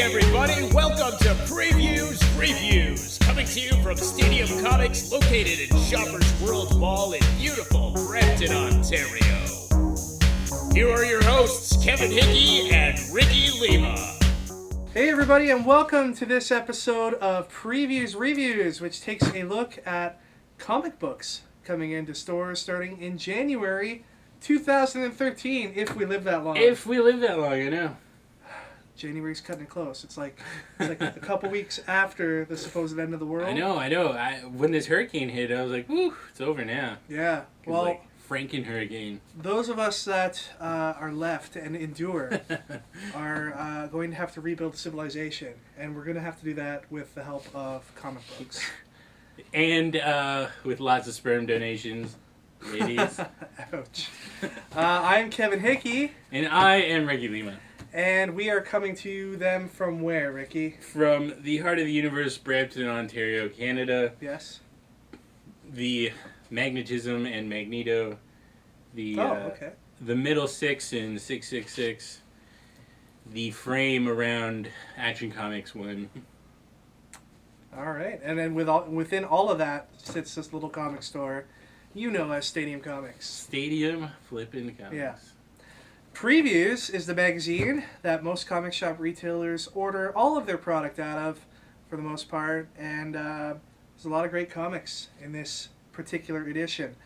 everybody, welcome to Previews Reviews, coming to you from Stadium Comics, located in Shoppers World Mall in beautiful Brampton, Ontario. Here are your hosts, Kevin Hickey and Ricky Lima. Hey everybody, and welcome to this episode of Previews Reviews, which takes a look at comic books coming into stores starting in January 2013, if we live that long. If we live that long, I know. January's cutting it close. It's like a couple weeks after the supposed end of the world. I know. When this hurricane hit, I was like, whew, it's over now. Yeah. Well, like Franken hurricane. Those of us that are left and endure are going to have to rebuild civilization. And we're going to have to do that with the help of comic books. And with lots of sperm donations, ladies. Ouch. I'm Kevin Hickey. And I am Ricky Lima. And we are coming to them from where, Ricky? From the heart of the universe, Brampton, Ontario, Canada. Yes. The Magnetism and Magneto. The middle six in 666. The frame around Action Comics 1. All right. And then within all of that sits this little comic store you know as Stadium Comics. Stadium flipping comics. Yeah. Previews is the magazine that most comic shop retailers order all of their product out of, for the most part, and there's a lot of great comics in this particular edition.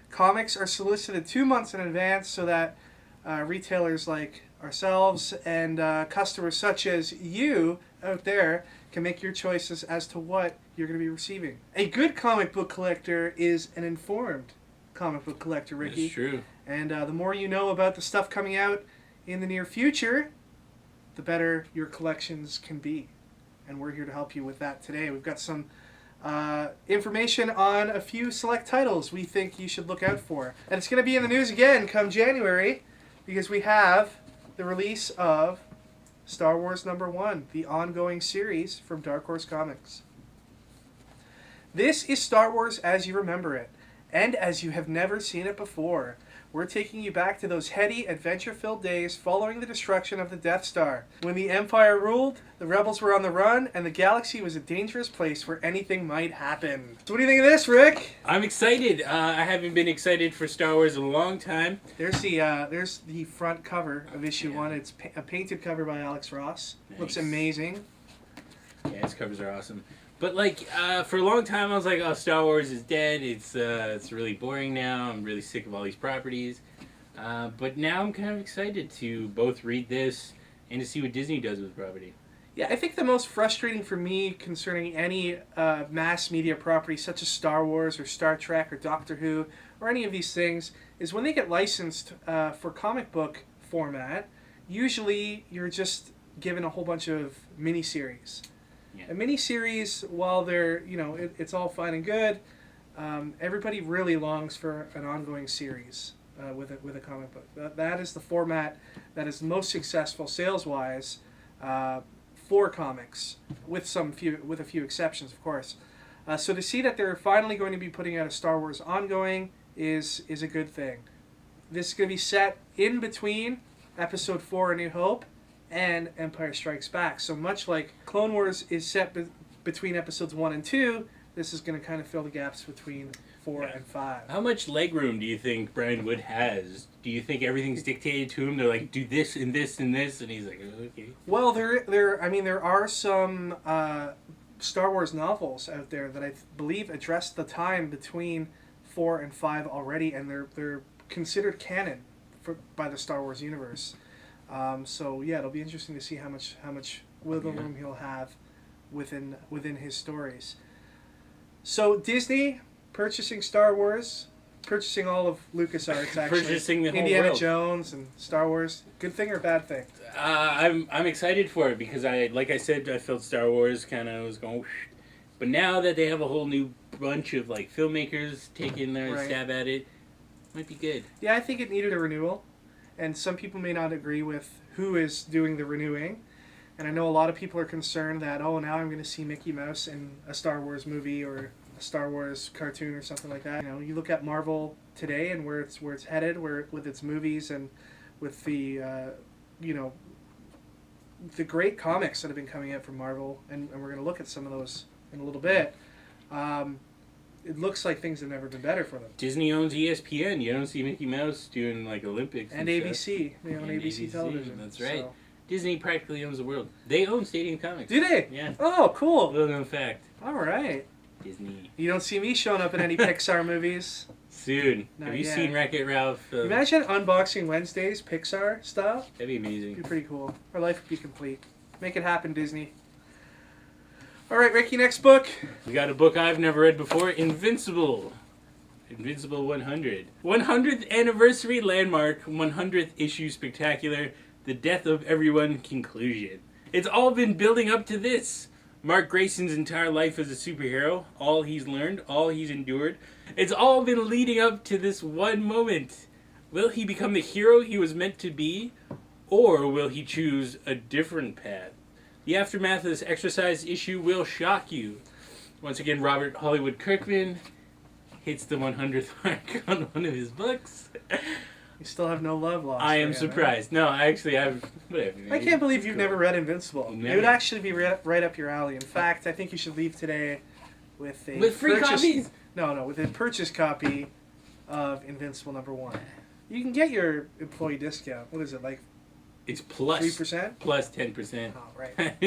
Comics are solicited 2 months in advance so that retailers like ourselves and customers such as you out there can make your choices as to what you're going to be receiving. A good comic book collector is an informed comic book collector, Ricky. That's true. And the more you know about the stuff coming out in the near future, the better your collections can be. And we're here to help you with that today. We've got some information on a few select titles we think you should look out for. And it's going to be in the news again come January, because we have the release of Star Wars #1, the ongoing series from Dark Horse Comics. This is Star Wars as you remember it, and as you have never seen it before. We're taking you back to those heady, adventure-filled days following the destruction of the Death Star. When the Empire ruled, the Rebels were on the run, and the galaxy was a dangerous place where anything might happen. So what do you think of this, Rick? I'm excited. I haven't been excited for Star Wars in a long time. There's the front cover of issue 1. It's a painted cover by Alex Ross. Nice. Looks amazing. Yeah, his covers are awesome. But for a long time, I was like, "Oh, Star Wars is dead. It's really boring now. I'm really sick of all these properties." But now I'm kind of excited to both read this and to see what Disney does with the property. Yeah, I think the most frustrating for me concerning any mass media property such as Star Wars or Star Trek or Doctor Who or any of these things is when they get licensed for comic book format. Usually, you're just given a whole bunch of miniseries. Yeah. A miniseries, while they're, it's all fine and good, everybody really longs for an ongoing series with a comic book. That is the format that is most successful sales-wise for comics, with a few exceptions, of course. So to see that they're finally going to be putting out a Star Wars ongoing is a good thing. This is going to be set in between Episode 4, A New Hope, and Empire Strikes Back. So much like Clone Wars is set between episodes 1 and 2, this is going to kind of fill the gaps between 4 and 5. How much legroom do you think Brian Wood has? Do you think everything's dictated to him? They're like, do this and this and this, and he's like, oh, okay. Well, there are some Star Wars novels out there that I believe address the time between 4 and 5 already, and they're considered canon by the Star Wars universe. So yeah, it'll be interesting to see how much wiggle room he'll have within his stories. So Disney purchasing Star Wars, purchasing all of LucasArts, actually, purchasing the whole Indiana world. Jones and Star Wars. Good thing or bad thing? I'm excited for it because I felt Star Wars kind of was going, whoosh. But now that they have a whole new bunch of filmmakers taking their stab at it, might be good. Yeah, I think it needed a renewal. And some people may not agree with who is doing the renewing. And I know a lot of people are concerned that, now I'm going to see Mickey Mouse in a Star Wars movie or a Star Wars cartoon or something like that. You look at Marvel today and where it's headed, with its movies and with the the great comics that have been coming out from Marvel, and we're going to look at some of those in a little bit. It looks like things have never been better for them. Disney owns ESPN. You don't see Mickey Mouse doing like Olympics And ABC. They own ABC Television. That's right. So. Disney practically owns the world. They own Stadium Comics. Do they? Yeah. Oh, cool. Little known fact. All right. Disney. You don't see me showing up in any Pixar movies. Soon. Not Have you yet. seen Wreck-It Ralph? Imagine Unboxing Wednesdays, Pixar style. That'd be amazing. It'd be pretty cool. Our life would be complete. Make it happen, Disney. All right, Ricky, next book. We got a book I've never read before, Invincible. Invincible 100. 100th Anniversary Landmark, 100th Issue Spectacular, The Death of Everyone Conclusion. It's all been building up to this. Mark Grayson's entire life as a superhero, all he's learned, all he's endured. It's all been leading up to this one moment. Will he become the hero he was meant to be, or will he choose a different path? The aftermath of this exercise issue will shock you. Once again, Robert Hollywood Kirkman hits the 100th mark on one of his books. You still have no love lost. I am surprised. No, actually, I've... Whatever. I can't believe you've never read Invincible. Never. It would actually be right up your alley. In fact, I think you should leave today with a... With free copies? No, with a purchase copy of Invincible #1. You can get your employee discount. What is it, like It's plus 3%? Plus 10%. Oh, right.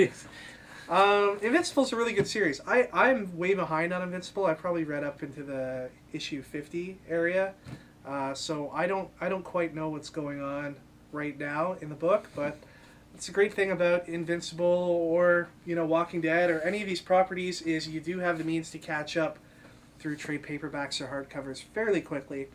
Invincible's a really good series. I'm way behind on Invincible. I probably read up into the issue 50 area. So I don't quite know what's going on right now in the book, but it's a great thing about Invincible or, Walking Dead or any of these properties is you do have the means to catch up through trade paperbacks or hardcovers fairly quickly.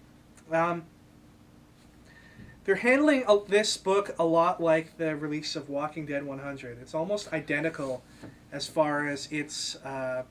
They're handling this book a lot like the release of Walking Dead 100. It's almost identical as far as its, the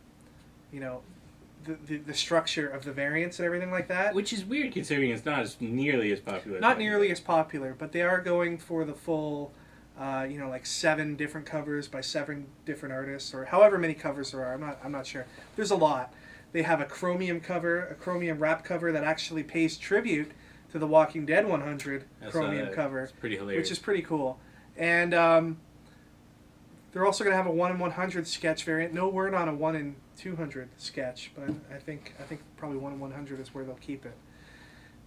structure of the variants and everything like that. Which is weird considering it's not as nearly as popular. Not nearly as popular, but they are going for the full, like 7 different covers by 7 different artists, or however many covers there are. I'm not sure. There's a lot. They have a chromium cover, a chromium wrap cover that actually pays tribute to the Walking Dead 100 chromium cover. It's pretty hilarious. Which is pretty cool. And they're also going to have a 1 in 100 sketch variant. No word on a 1 in 200 sketch, but I think probably 1 in 100 is where they'll keep it.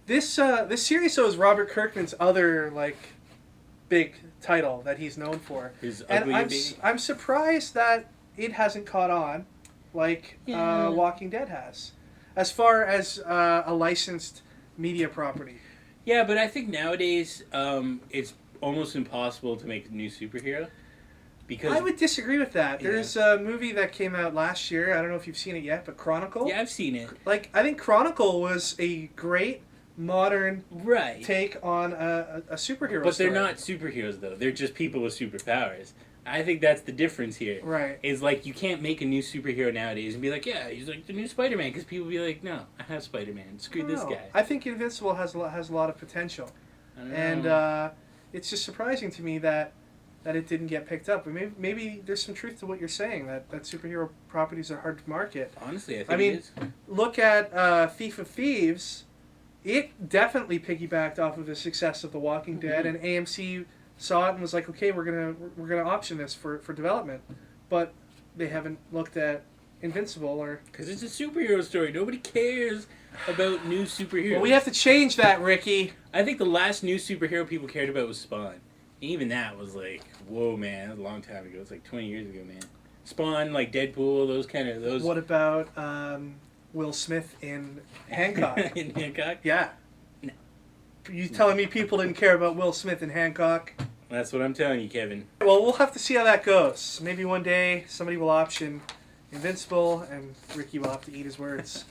This series though is Robert Kirkman's other big title that he's known for. His and Ugly Baby. I'm surprised that it hasn't caught on like Walking Dead has, as far as a licensed media property. Yeah, but I think nowadays it's almost impossible to make a new superhero. Because I would disagree with that. There's a movie that came out last year. I don't know if you've seen it yet, but Chronicle. Yeah, I've seen it. I think Chronicle was a great modern take on a superhero But story. they're not superheroes, though. They're just people with superpowers. I think that's the difference here. Right. Is you can't make a new superhero nowadays and be like, yeah, he's like the new Spider-Man, because people be like, no, I have Spider-Man. Screw this guy. I think Invincible has a lot of potential. I don't know. And it's just surprising to me that it didn't get picked up. But maybe there's some truth to what you're saying, that superhero properties are hard to market. Honestly, I think it is. Look at Thief of Thieves. It definitely piggybacked off of the success of The Walking Dead, and AMC saw it and was like, okay, we're gonna option this for development. But they haven't looked at Invincible or... Because it's a superhero story. Nobody cares about new superheroes. Well, we have to change that, Ricky. I think the last new superhero people cared about was Spawn. Even that was whoa, man, that was a long time ago. It's 20 years ago, man. Spawn, Deadpool, those. What about Will Smith in Hancock? In Hancock? Yeah. No. You telling me people didn't care about Will Smith in Hancock? That's what I'm telling you, Kevin. Well, we'll have to see how that goes. Maybe one day somebody will option Invincible, and Ricky will have to eat his words.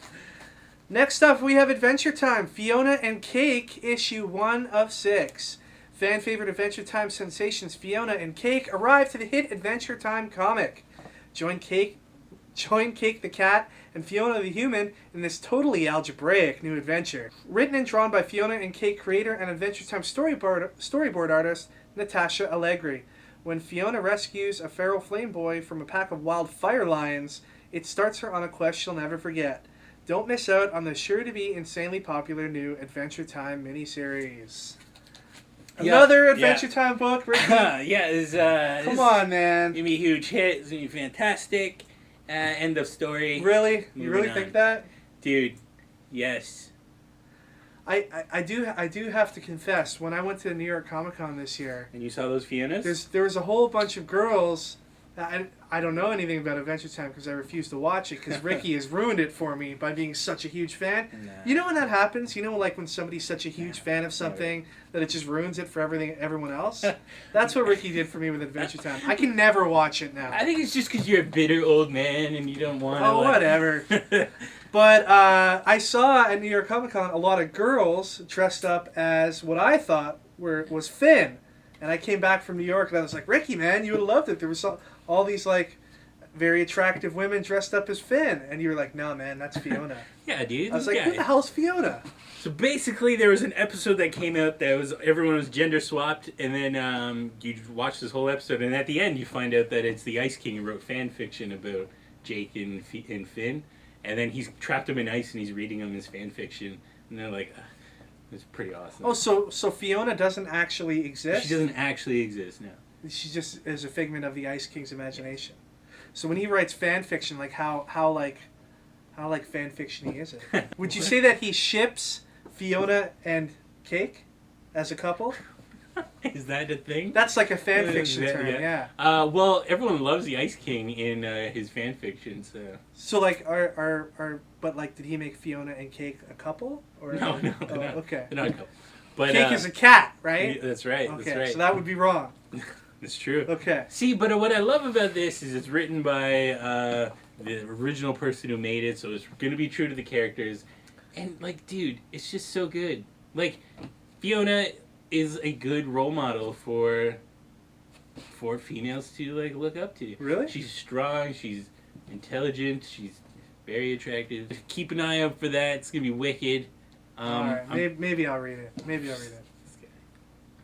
Next up, we have Adventure Time. Fiona and Cake, issue 1 of 6. Fan favorite Adventure Time sensations Fiona and Cake arrive to the hit Adventure Time comic. Join Cake the cat and Fiona the human in this totally algebraic new adventure. Written and drawn by Fiona and Cake creator and Adventure Time storyboard artist Natasha Allegri. When Fiona rescues a feral flame boy from a pack of wild fire lions, it starts her on a quest she'll never forget. Don't miss out on the sure-to-be insanely popular new Adventure Time miniseries. Another Adventure Time book, Ricky. Come on, man. Gonna be a huge hit. It's gonna be fantastic. End of story. Really? You really think that? Dude, yes. I do have to confess, when I went to New York Comic Con this year, And you saw those Fionas? there was a whole bunch of girls. I don't know anything about Adventure Time because I refuse to watch it because Ricky has ruined it for me by being such a huge fan. Nah. You know when that happens? You know, like when somebody's such a huge fan of something that it just ruins it for everyone else? That's what Ricky did for me with Adventure Time. I can never watch it now. I think it's just because you're a bitter old man and you don't want to. Oh, whatever. But I saw at New York Comic Con a lot of girls dressed up as what I thought was Finn. And I came back from New York and I was like, Ricky, man, you would have loved it. There was all these like very attractive women dressed up as Finn. And you were like, no, man, that's Fiona. Yeah, dude. I was like, who the hell's Fiona? So basically, there was an episode that came out that was everyone was gender swapped, and then you watch this whole episode, and at the end you find out that it's the Ice King who wrote fan fiction about Jake and Finn, and then he's trapped them in ice and he's reading them his fan fiction, and they're like, it's pretty awesome. Oh, so Fiona doesn't actually exist? She doesn't actually exist, no. She just is a figment of the Ice King's imagination. So when he writes fan fiction, like how fan fiction-y is it? Would you say that he ships Fiona and Cake as a couple? Is that a thing? That's like a fan fiction term, yeah. Well, everyone loves the Ice King in his fan fiction, so. So like, but like, did he make Fiona and Cake a couple? Or No, they're not. Okay. They're not a couple. But Cake is a cat, right? That's right. Okay, That's right. so that would be wrong. It's true. Okay. See, but what I love about this is it's written by the original person who made it, so it's going to be true to the characters. And, like, dude, it's just so good. Like, Fiona is a good role model for females to, like, look up to. Really? She's strong, she's intelligent, she's very attractive. Keep an eye out for that. It's going to be wicked. Alright, maybe I'll read it.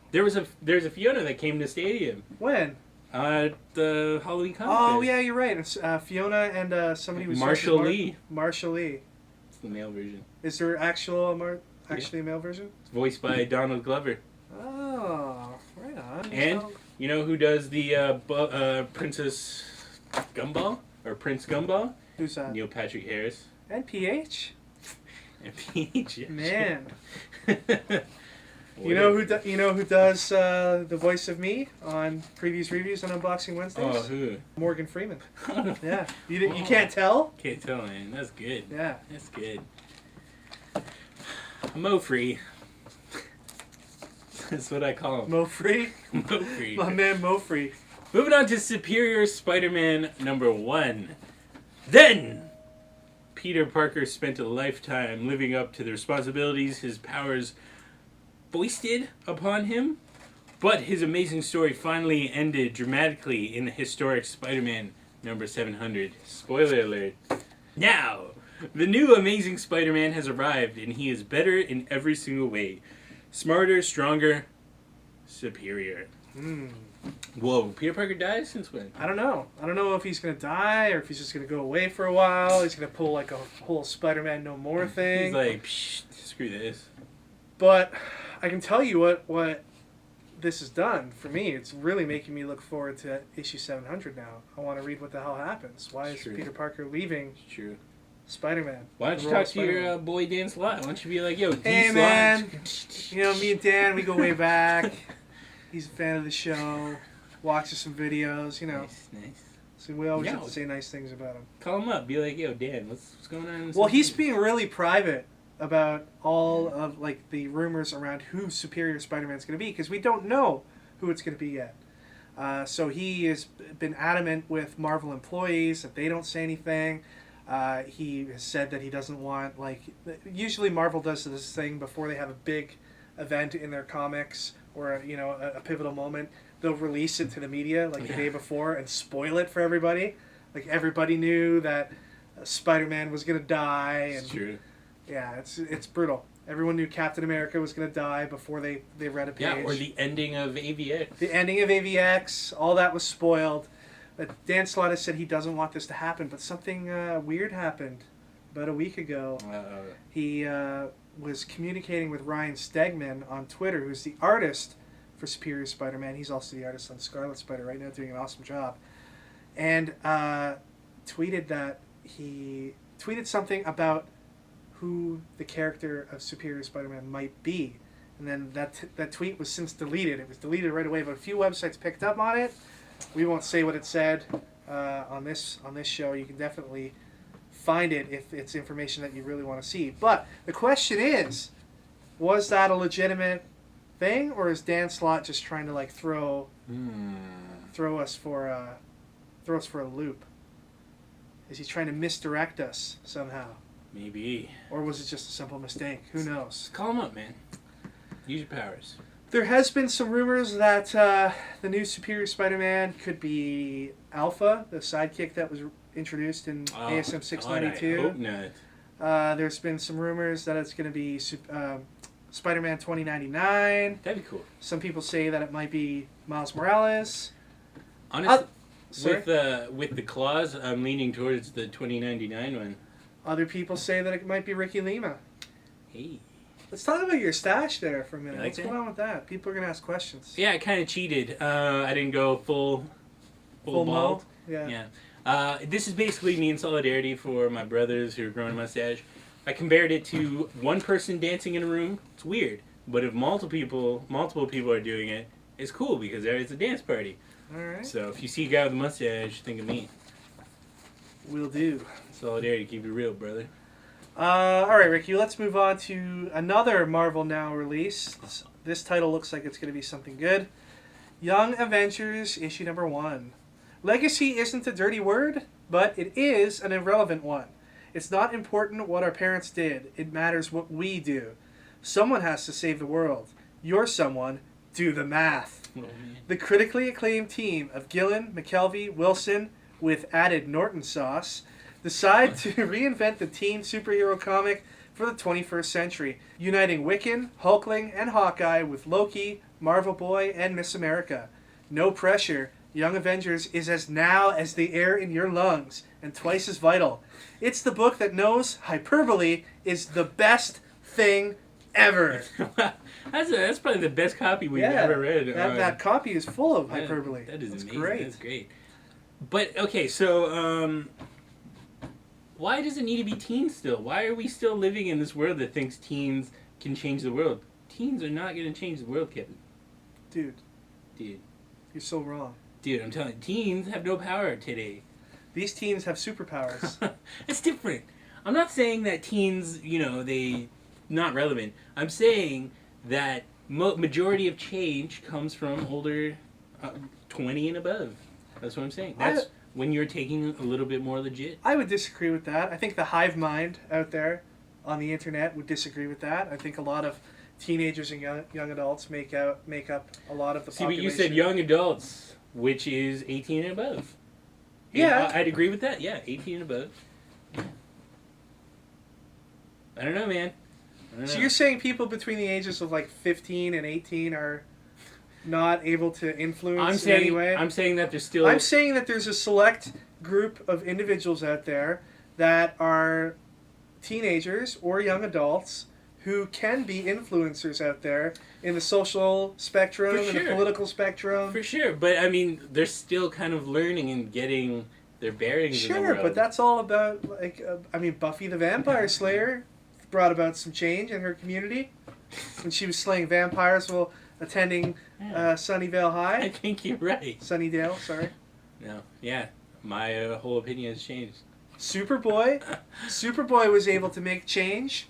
There's a Fiona that came to Stadium. When? The Halloween comic. Oh, fair. yeah, you're right. It's Fiona and somebody was... Marshall Lee. Marshall Lee. It's the male version. Is there actually a male version? It's voiced by Donald Glover. Oh, right on. And you know who does the Princess Gumball? Or Prince Gumball? Who's that? Neil Patrick Harris. And PH? And Peach. Man. You know who does the voice of me on Previews Reviews on Unboxing Wednesdays? Oh, who? Morgan Freeman. Yeah. You can't tell? Can't tell, man. That's good. Yeah. That's good. Mo Free. That's what I call him. Mo Free? Mo Free. My man Mo Free. Moving on to Superior Spider-Man #1. Then, Peter Parker spent a lifetime living up to the responsibilities his powers foisted upon him, but his amazing story finally ended dramatically in the historic Spider-Man #700. Spoiler alert. Now, the new Amazing Spider-Man has arrived, and he is better in every single way. Smarter, stronger, superior. Whoa, Peter Parker died since when? I don't know if he's going to die or if he's just going to go away for a while. He's going to pull like a whole Spider-Man No More thing. He's like, psh, screw this. But I can tell you what this has done for me. It's really making me look forward to issue 700 now. I want to read what the hell happens. Why is Peter Parker leaving True. Spider-Man? Why don't you talk to your boy Dan Slott? Why don't you be like, yo, hey, man. You know, me and Dan, we go way back. He's a fan of the show. Watches some videos, you know. Nice. So we always have to say nice things about him. Call him up. Be like, yo, Dan, what's going on? Well, he's being really private about all of like the rumors around who Superior Spider-Man's going to be because we don't know who it's going to be yet. So he has been adamant with Marvel employees that they don't say anything. He has said that he doesn't want like usually Marvel does this thing before they have a big event in their comics or a pivotal moment. They'll release it to the media like the day before and spoil it for everybody. Like everybody knew that Spider-Man was going to die. And, it's true. Yeah, it's brutal. Everyone knew Captain America was going to die before they read a page. Yeah, or the ending of AVX. The ending of AVX, all that was spoiled. But Dan Slott has said he doesn't want this to happen, but something weird happened about a week ago. He was communicating with Ryan Stegman on Twitter, who's the artist for Superior Spider-Man. He's also the artist on Scarlet Spider right now, doing an awesome job. And tweeted that he tweeted something about who the character of Superior Spider-Man might be. And then that tweet was since deleted. It was deleted right away, but a few websites picked up on it. We won't say what it said on this show. You can definitely find it if it's information that you really want to see. But the question is, was that a legitimate thing, or is Dan Slott just trying to like throw us for a loop? Is he trying to misdirect us somehow? Maybe. Or was it just a simple mistake? Who knows? Call him up, man. Use your powers. There has been some rumors that the new Superior Spider-Man could be Alpha, the sidekick that was introduced in ASM 692. I hope not. There's been some rumors that it's going to be Spider-Man 2099. That'd be cool. Some people say that it might be Miles Morales. Honestly, with the claws, I'm leaning towards the 2099 one. Other people say that it might be Ricky Lima. Hey. Let's talk about your stash there for a minute. You like What's that? going on with that? People are going to ask questions. Yeah, I kind of cheated. I didn't go full bald. Mo? Yeah. This is basically me in solidarity for my brothers who are growing a mustache. I compared it to one person dancing in a room. It's weird, but if multiple people are doing it, it's cool because it's a dance party. All right. So if you see a guy with a mustache, think of me. Will do. Solidarity, keep it real, brother. All right, Ricky, let's move on to another Marvel Now release. This title looks like it's going to be something good. Young Avengers, issue number 1. Legacy isn't a dirty word, but it is an irrelevant one. It's not important what our parents did. It matters what we do. Someone has to save the world. You're someone. Do the math. Oh, man. The critically acclaimed team of Gillen, McKelvey, Wilson, with added Norton sauce, decide to reinvent the teen superhero comic for the 21st century, uniting Wiccan, Hulkling, and Hawkeye with Loki, Marvel Boy, and Miss America. No pressure. Young Avengers is as now as the air in your lungs, and twice as vital. It's the book that knows hyperbole is the best thing ever. That's probably the best copy we've ever read. That copy is full of hyperbole. That is amazing. Great. That's great. But, okay, so, why does it need to be teens still? Why are we still living in this world that thinks teens can change the world? Teens are not going to change the world, Kevin. Dude, you're so wrong. Dude, I'm telling you, teens have no power today. These teens have superpowers. It's different. I'm not saying that teens, they not relevant. I'm saying that majority of change comes from older 20 and above. That's what I'm saying. That's when you're taking a little bit more legit. I would disagree with that. I think the hive mind out there on the internet would disagree with that. I think a lot of teenagers and young adults make up a lot of the population. But you said young adults, which is 18 and above. Yeah. I'd agree with that. Yeah, 18 and above. I don't know, man. So you're saying people between the ages of like 15 and 18 are not able to influence in any way? I'm saying that there's still... I'm saying that there's a select group of individuals out there that are teenagers or young adults who can be influencers out there in the social spectrum and the political spectrum. For sure, but I mean, they're still kind of learning and getting their bearings in the world. Sure, but that's all about, like, Buffy the Vampire Slayer brought about some change in her community when she was slaying vampires while attending Sunnyvale High. I think you're right. Sunnydale, sorry. No, yeah, my whole opinion has changed. Superboy was able to make change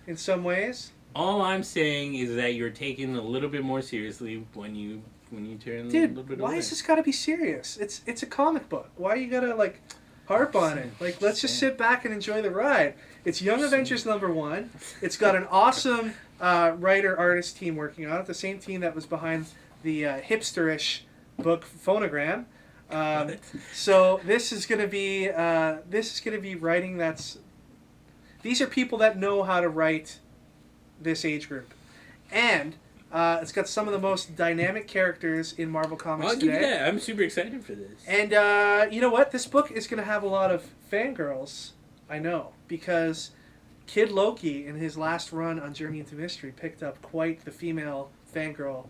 in some ways. All I'm saying is that you're taken a little bit more seriously when you turn a little bit older. Why is this got to be serious? It's a comic book. Why you gotta like harp on it? Like, let's just sit back and enjoy the ride. It's Young Avengers #1. It's got an awesome writer-artist team working on it. The same team that was behind the hipsterish book Phonogram. So this is gonna be writing that's. These are people that know how to write this age group. And it's got some of the most dynamic characters in Marvel Comics today. I'll give you that. I'm super excited for this. And you know what? This book is going to have a lot of fangirls, I know. Because Kid Loki, in his last run on Journey into Mystery, picked up quite the female fangirl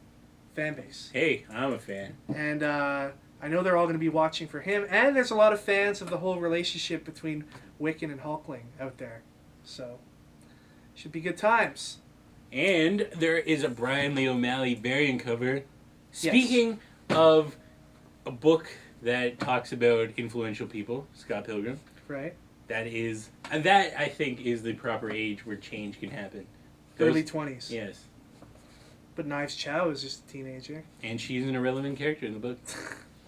fan base. Hey, I'm a fan. And I know they're all going to be watching for him. And there's a lot of fans of the whole relationship between Wiccan and Hulkling out there. So, should be good times. And there is a Brian Lee O'Malley variant cover. Speaking of a book that talks about influential people, Scott Pilgrim. Right. That I think is the proper age where change can happen. Early 20s. Yes. But Knives Chow is just a teenager. And she's an irrelevant character in the book.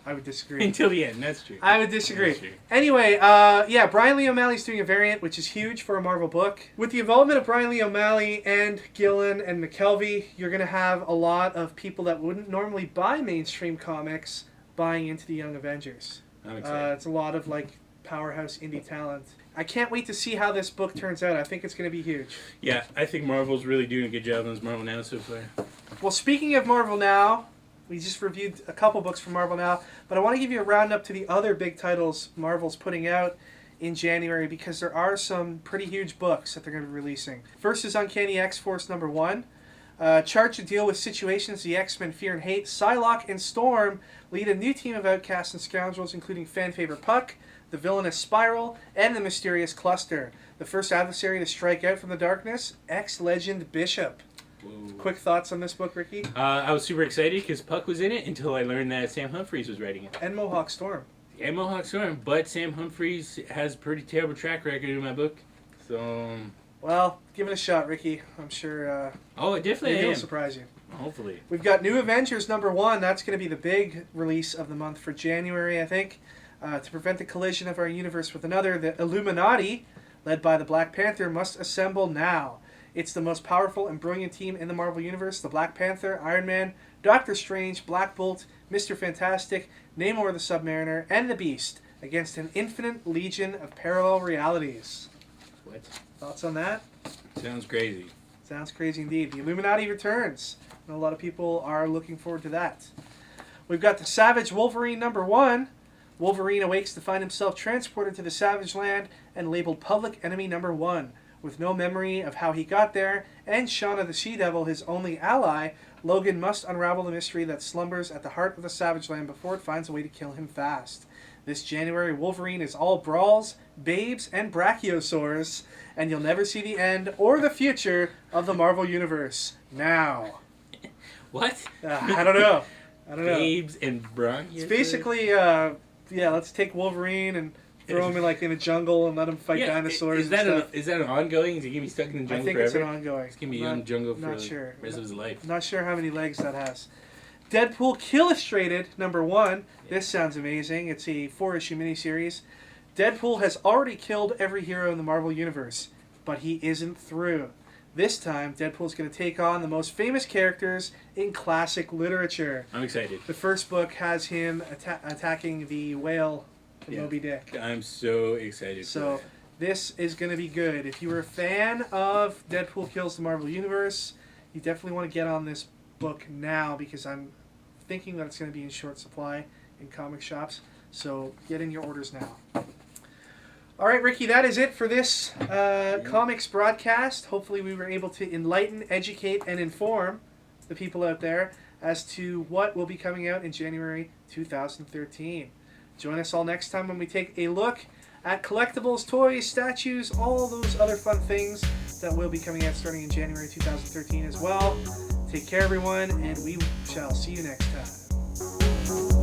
I would disagree. Until the end, that's true. I would disagree. That's true. Anyway, Brian Lee O'Malley's doing a variant, which is huge for a Marvel book. With the involvement of Brian Lee O'Malley and Gillen and McKelvey, you're going to have a lot of people that wouldn't normally buy mainstream comics buying into the Young Avengers. I'm excited. It's a lot of powerhouse indie talent. I can't wait to see how this book turns out. I think it's going to be huge. Yeah, I think Marvel's really doing a good job on this Marvel Now so far. Well, speaking of Marvel Now, we just reviewed a couple books from Marvel Now, but I want to give you a roundup to the other big titles Marvel's putting out in January, because there are some pretty huge books that they're going to be releasing. First is Uncanny X-Force #1. Charged to deal with situations the X-Men fear and hate, Psylocke and Storm lead a new team of outcasts and scoundrels, including fan favorite Puck, the villainous Spiral, and the mysterious Cluster. The first adversary to strike out from the darkness, X-Legend Bishop. Whoa. Quick thoughts on this book, Ricky? I was super excited because Puck was in it until I learned that Sam Humphries was writing it. And Mohawk Storm. And Mohawk Storm, but Sam Humphries has a pretty terrible track record in my book. So... Well, give it a shot, Ricky. I'm sure Oh, it definitely it'll am. surprise you. Hopefully. We've got New Avengers #1. That's going to be the big release of the month for January, I think. To prevent the collision of our universe with another, the Illuminati, led by the Black Panther, must assemble now. It's the most powerful and brilliant team in the Marvel Universe. The Black Panther, Iron Man, Doctor Strange, Black Bolt, Mr. Fantastic, Namor the Submariner, and the Beast against an infinite legion of parallel realities. What? Thoughts on that? Sounds crazy. Sounds crazy indeed. The Illuminati returns. And a lot of people are looking forward to that. We've got the Savage Wolverine #1. Wolverine awakes to find himself transported to the Savage Land and labeled Public Enemy #1. With no memory of how he got there, and Fionna the She-Devil his only ally, Logan must unravel the mystery that slumbers at the heart of the Savage Land before it finds a way to kill him fast. This January, Wolverine is all brawls, babes, and brachiosaurs, and you'll never see the end or the future of the Marvel Universe. Now. What? I don't know. Babes and brachiosaurs? It's basically, let's take Wolverine and throw him in a jungle and let him fight dinosaurs. Is that an ongoing? Is he gonna be stuck in the jungle I think forever? it's an ongoing. It's gonna be in the jungle for not the sure. rest of his life. Not sure how many legs that has. Deadpool Killustrated #1. This sounds amazing. It's a 4-issue miniseries. Deadpool has already killed every hero in the Marvel Universe, but he isn't through. This time, Deadpool's going to take on the most famous characters in classic literature. I'm excited. The first book has him attacking the whale from Moby Dick. I'm so excited. So this is going to be good. If you were a fan of Deadpool Kills the Marvel Universe, you definitely want to get on this book now, because I'm thinking that it's going to be in short supply in comic shops. So get in your orders now. All right, Ricky, that is it for this comics broadcast. Hopefully we were able to enlighten, educate, and inform the people out there as to what will be coming out in January 2013. Join us all next time when we take a look at collectibles, toys, statues, all those other fun things that will be coming out starting in January 2013 as well. Take care, everyone, and we shall see you next time.